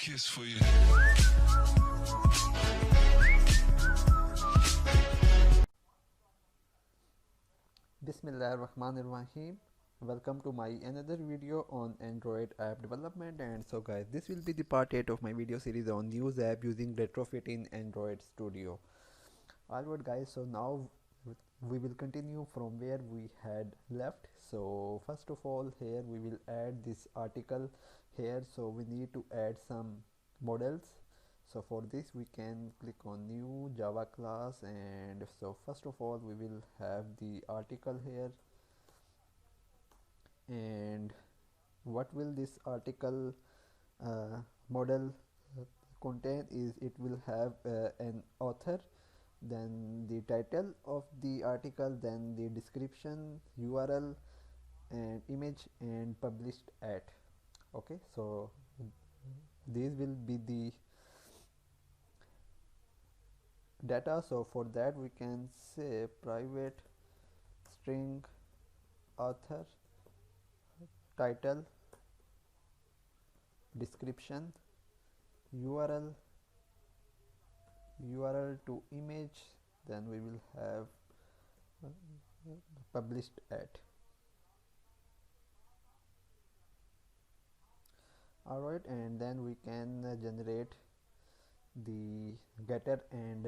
kiss for you. Bismillahirrahmanirrahim. Welcome to my another video on Android app development. And so guys, this will be the part 8 of my video series on news app using Retrofit in Android Studio. Alright guys, so now we will continue from where we had left. So first of all, here we will add this article here. So we need to add some models. So for this we can click on new Java class, and so first of all we will have the article here. And what will this article model contain is it will have an author, then the title of the article, then the description, URL and image, and published at. Okay, so these will be the data. So for that we can say private string author, title, description, URL to image, then we will have published at. Alright, and then we can generate the getter and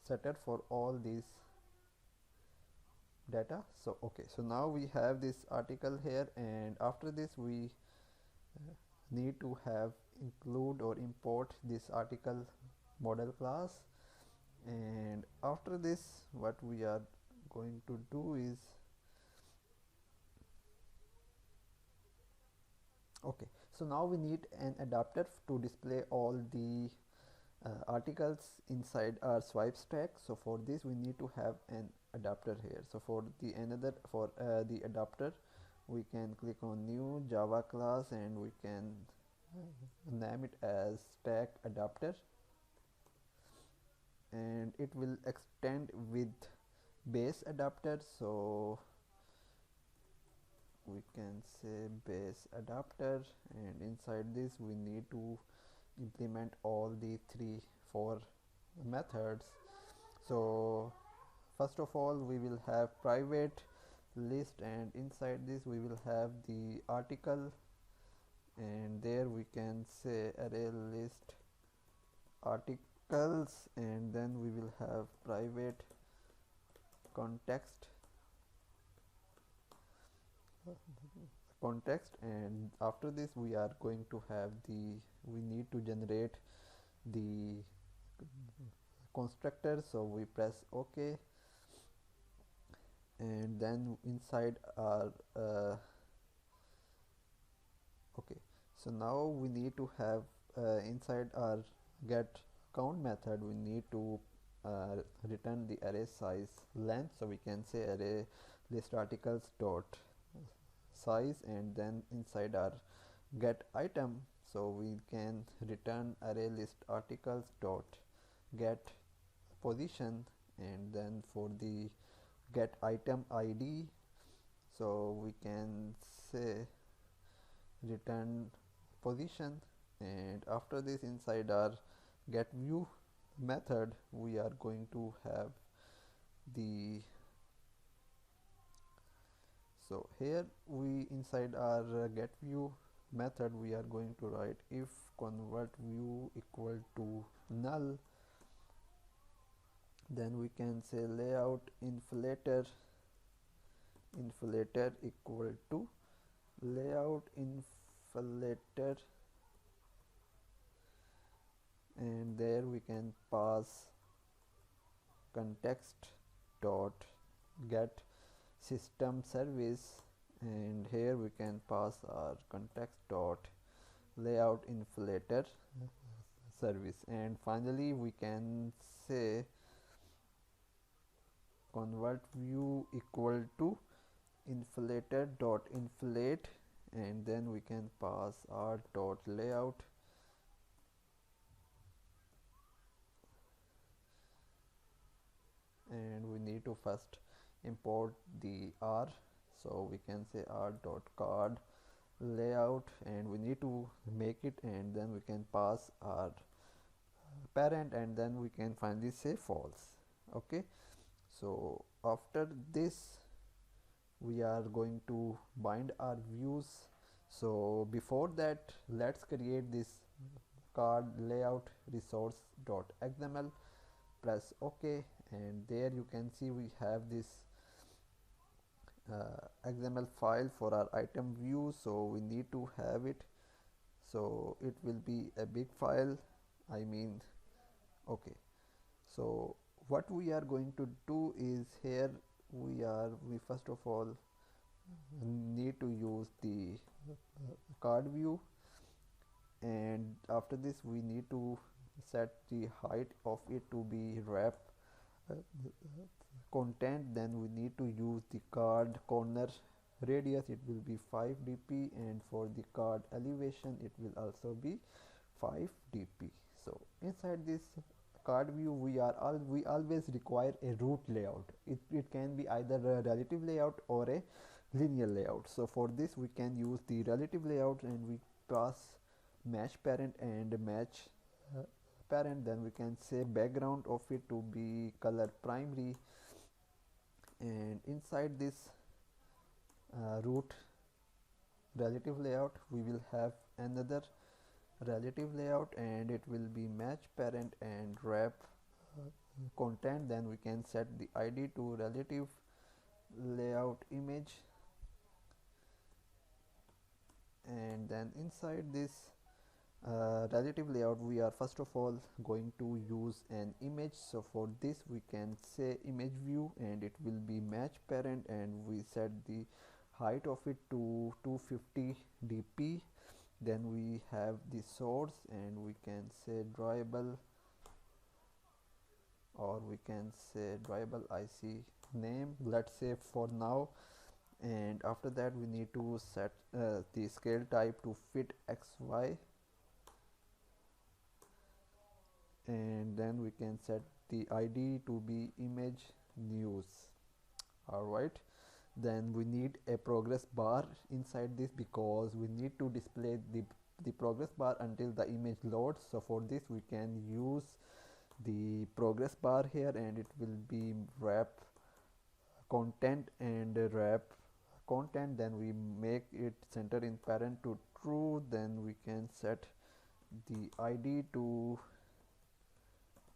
setter for all these data. So okay, so now we have this article here, and after this we need to have include or import this article model class. And after this what we are going to do is, okay, so now we need an adapter to display all the articles inside our swipe stack. So for this we need to have an adapter here. So for the adapter we can click on new Java class, and we can name it as stack adapter, and it will extend with base adapter. So we can say base adapter, and inside this we need to implement all the 4 methods. So first of all we will have private list, and inside this we will have the article, and there we can say array list articles, and then we will have private context, and after this we are going to have we need to generate the constructor. So we press OK, and then inside our okay, so now we need to have inside our get count method we need to return the array size length. So we can say array list articles dot size, and then inside our get item so we can return array list articles dot get position, and then for the get item ID so we can say return position. And after this inside our get view method we are going to have the, so here we inside our get view method we are going to write if convert view equal to null, then we can say layout inflator equal to layout inflator, and there we can pass context dot get system service, and here we can pass our context dot layout inflator service, and finally we can say convert view equal to inflator dot inflate, and then we can pass our dot layout, and we need to first import the R. So we can say r dot card layout, and we need to make it, and then we can pass our parent, and then we can finally say false. Okay, so after this we are going to bind our views. So before that, let's create this card layout resource.xml. Press OK, and there you can see we have this XML file for our item view, so we need to have it. So it will be a big file, I mean. Okay, so what we are going to do is, here we first of all need to use the card view, and after this we need to set the height of it to be wrap uh, content. Then we need to use the card corner radius, it will be 5 dp, and for the card elevation it will also be 5 dp. So inside this card view we always require a root layout. It can be either a relative layout or a linear layout. So for this we can use the relative layout, and we pass match parent and match parent. Then we can say background of it to be color primary, and inside this root relative layout we will have another relative layout, and it will be match parent and wrap content. Then we can set the id to relative layout image, and then inside this relative layout we are first of all going to use an image. So for this we can say image view, and it will be match parent, and we set the height of it to 250 dp. Then we have the source, and we can say drawable, or we can say drawable IC name, let's say for now. And after that we need to set the scale type to fit xy, and then we can set the id to be image news. Alright, then we need a progress bar inside this, because we need to display the progress bar until the image loads. So for this we can use the progress bar here, and it will be wrap content and wrap content. Then we make it center in parent to true. Then we can set the id to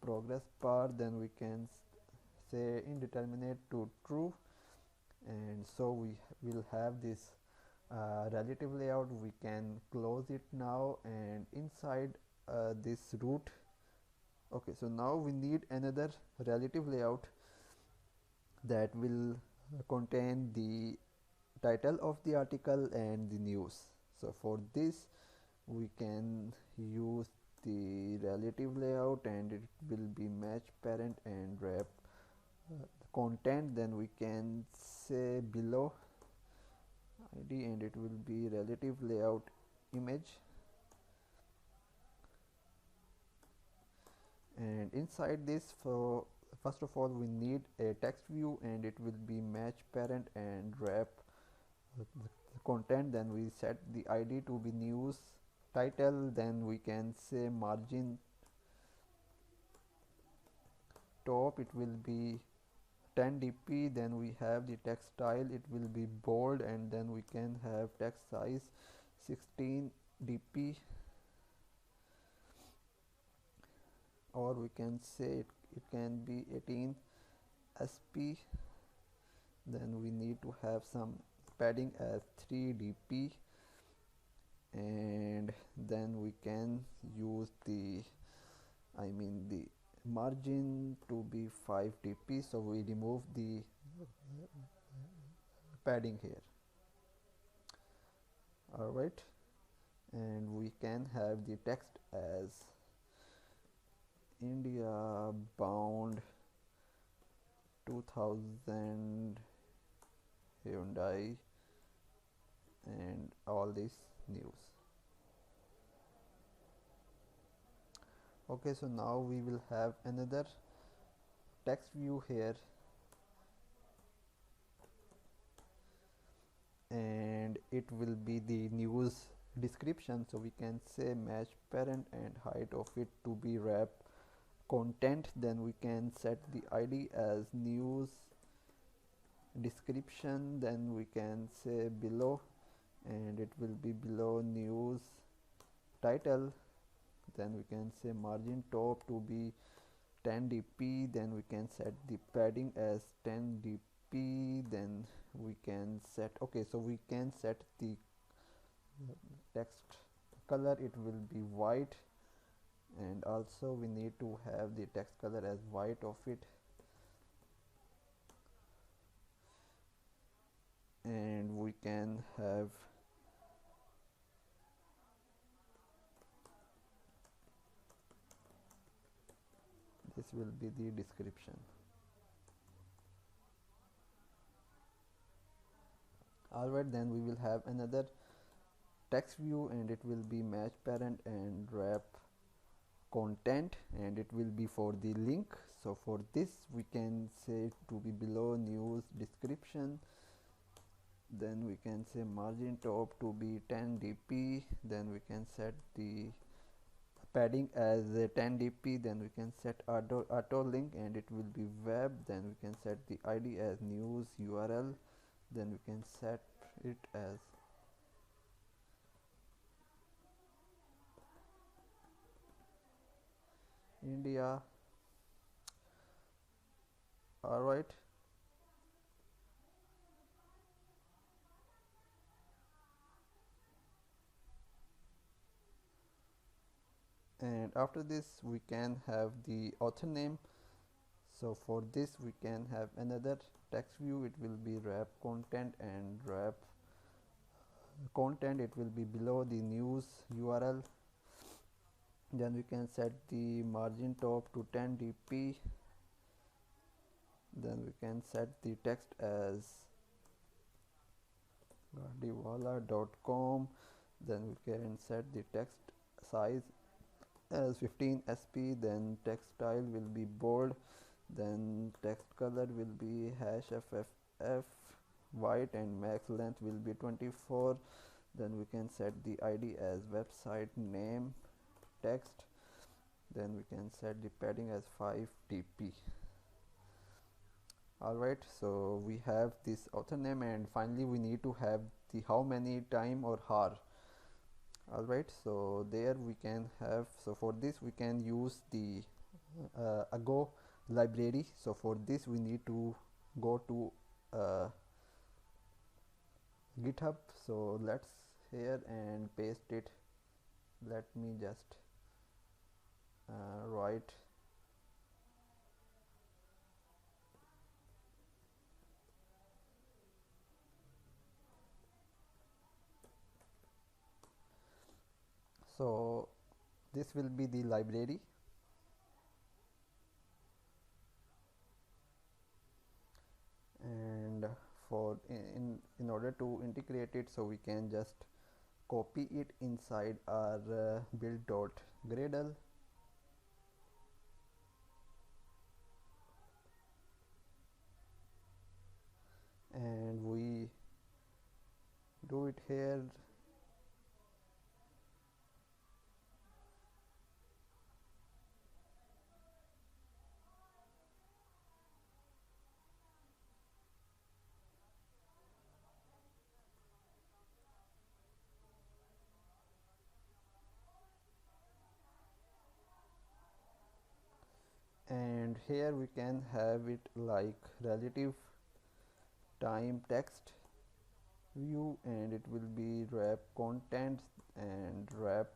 progress bar, then we can say indeterminate to true, and so we will have this relative layout. We can close it now, and inside this root. Okay, so now we need another relative layout that will contain the title of the article and the news. So for this we can use the relative layout, and it will be match parent and wrap content. Then we can say below id, and it will be relative layout image, and inside this, for first of all we need a text view, and it will be match parent and wrap content. Then we set the id to be news title. Then we can say margin top, it will be 10 dp. Then we have the text style, it will be bold, and then we can have text size 16 dp, or we can say it can be 18 sp. Then we need to have some padding as 3 dp, and then we can use the margin to be 5 dp. So we remove the padding here. Alright, and we can have the text as India bound 2000 Hyundai, and all this news. Okay, so now we will have another text view here, and it will be the news description. So we can say match parent and height of it to be wrap content. Then we can set the id as news description. Then we can say below, and it will be below news title. Then we can say margin top to be 10 dp. Then we can set the padding as 10 dp. Then we can set, okay, so we can set the text color, it will be white, and also we need to have the text color as white of it. And we can have this will be the description. Alright, then we will have another text view, and it will be match parent and wrap content, and it will be for the link. So for this we can say to be below news description. Then we can say margin top to be 10 dp. Then we can set the padding as 10 dp. Then we can set auto link, and it will be web. Then we can set the id as news url. Then we can set it as India. Alright, and after this we can have the author name. So for this we can have another text view, it will be wrap content and wrap content, it will be below the news url. Then we can set the margin top to 10 dp. Then we can set the text as gardiwala.com. Then we can set the text size as 15 sp. Then text style will be bold. Then text color will be #FFF white, and max length will be 24. Then we can set the id as website name text. Then we can set the padding as 5 dp. Alright, so we have this author name, and finally we need to have the how many time or hour. Alright, so there we can have, so for this we can use the ago library. So for this we need to go to github. So let's here and paste it. Let me just write so this will be the library, and for in order to integrate it, so we can just copy it inside our build.gradle. And we do it here. And here we can have it like relative time text view, and it will be wrap content and wrap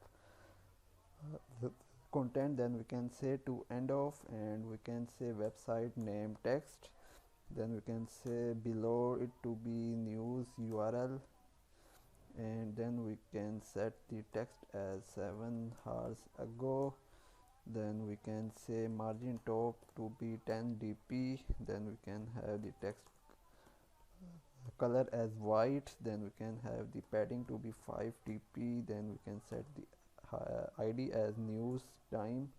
the content. Then we can say to end of, and we can say website name text. Then we can say below it to be news url, and then we can set the text as 7 hours ago. Then we can say margin top to be 10 dp. Then we can have the text color as white. Then we can have the padding to be 5 dp. Then we can set the id as news time,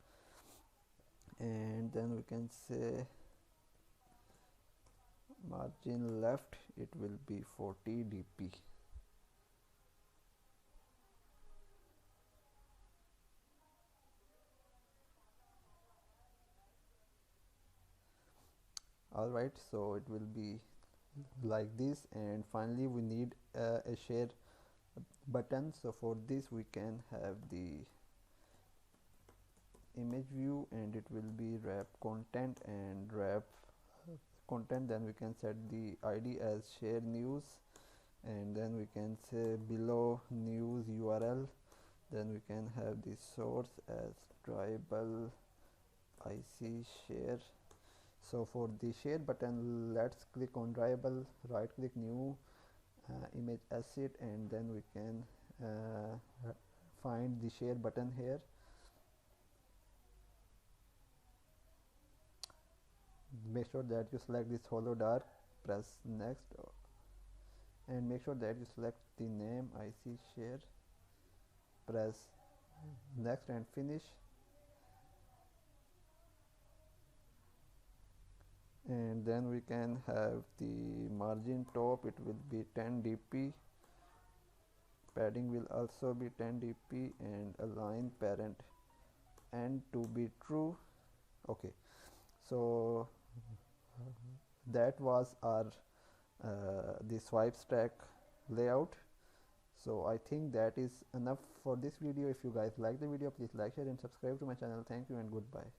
and then we can say margin left, it will be 40 dp. Alright, so it will be like this, and finally we need a share button. So for this we can have the image view, and it will be wrap content and wrap content. Then we can set the id as share news, and then we can say below news url. Then we can have the source as tribal ic share. So for the share button, let's click on tribal, right click new image asset, and then we can find the share button here. Make sure that you select this hollow dark, press next, and make sure that you select the name ic share, press next and finish. And then we can have the margin top, it will be 10 dp, padding will also be 10 dp, and align parent and to be true. Okay, so that was our the swipe stack layout. So I think that is enough for this video. If you guys like the video, please like, share and subscribe to my channel. Thank you and goodbye.